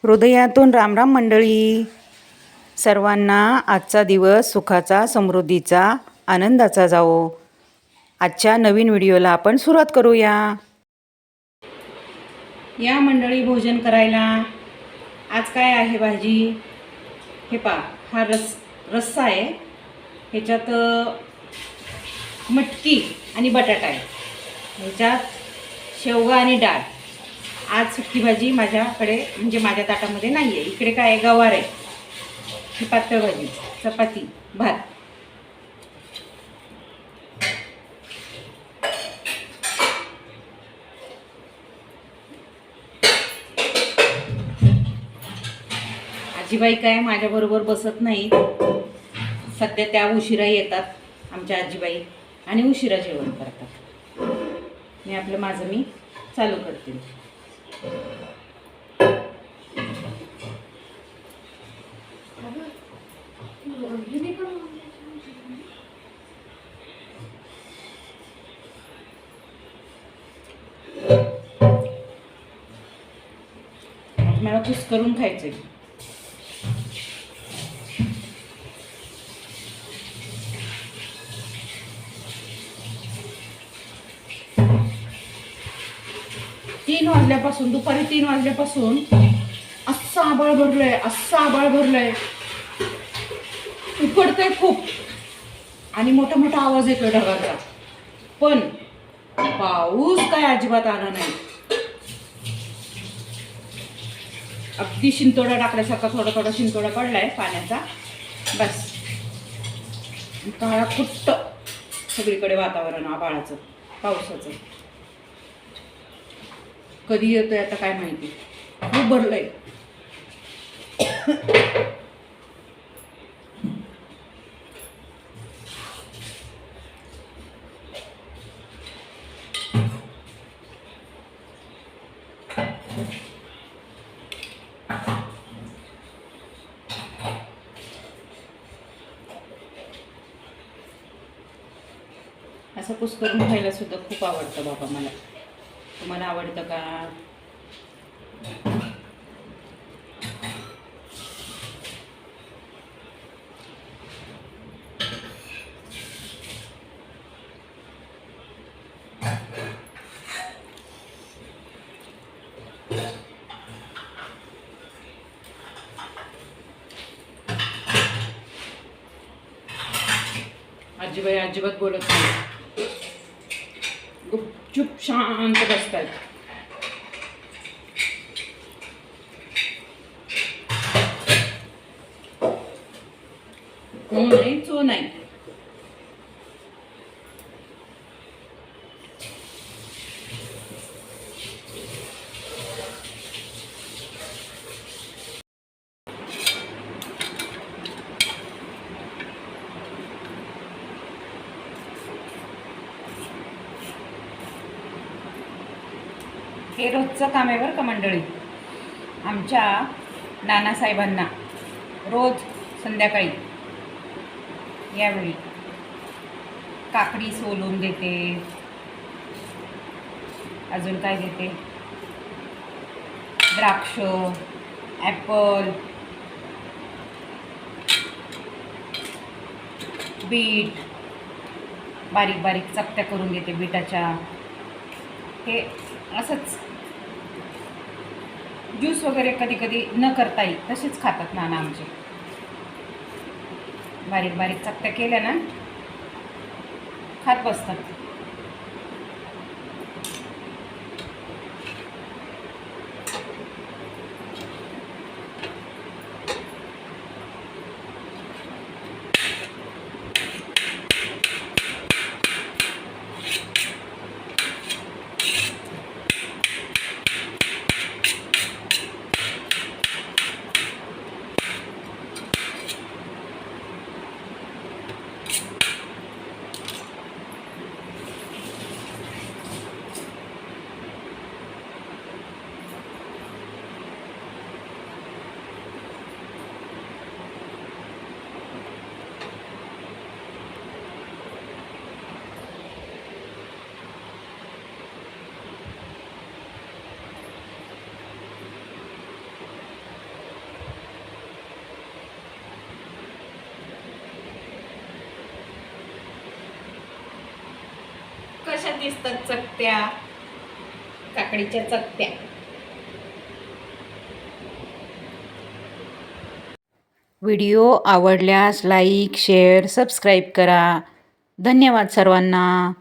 हृदयातून रामराम मंडळी. सर्वांना आजचा दिवस सुखाचा, समृद्धीचा, आनंदाचा जावो. आजच्या नवीन व्हिडिओला आपण सुरुवात करूया. या मंडळी भोजन करायला. आज काय आहे भाजी? हे पहा, हा रस्सा आहे. ह्याच्यात मटकी आणि बटाटा आहे. ह्याच्यात शेवगा आणि डाळ. आज सुकी भाजी माझ्याकडे म्हणजे माझ्या ताटामध्ये नाही आहे. इकडे काय आहे? गवार आहे. ही पातळ भाजी, चपाती, भात. आजीबाई काय माझ्याबरोबर बसत नाही. सध्या त्या उशिरा येतात आमच्या आजीबाई आणि उशिरा जेवण करतात. माझं मी चालू करते. मला कुस्करून खायचंय. दुपारी 3 वाजल्यापासून असं आभाळ भरलंय, उकडतंय खूप आणि मोठा मोठा आवाज येतोय ढगाचा. पण पाऊस काय अजिबात आला नाही. अगदी शिंतोडा टाकल्यासारखा थोडा थोडा शिंतोडा पडलाय पाण्याचा, बस. काळा कुट्ट सगळीकडे वातावरण आभाळाचं, पावसाचं. कधी येतोय आता काय माहिती. खूप भरलंय. असं कुस्करून खायला सुद्धा खूप आवडतं बाबा मला. तुम्हाला आवडतं का? आजीबाई अजिबात बोलत नाही. गुपचूप शांत बसतात. नाही चो नाही. हे रोजचं काम आहे बरं का मंडळी. आमच्या नानासाहेबांना रोज संध्याकाळी यावेळी काकडी सोलून देते. अजून काय देते? द्राक्ष, ॲपल, बीट, बारीक बारीक चकत्या करून देते बीटाच्या. हे असंच ज्यूस वगैरे कधी कधी न करता येईल तसेच खातात नाना आमचे. बारीक बारीक चकत्या केल्या ना खात बसतात. कशा दिसतात चकत्या, काकडीच्या चकत्या. व्हिडिओ आवडल्यास लाईक, शेअर, सबस्क्राईब करा. धन्यवाद सर्वांना.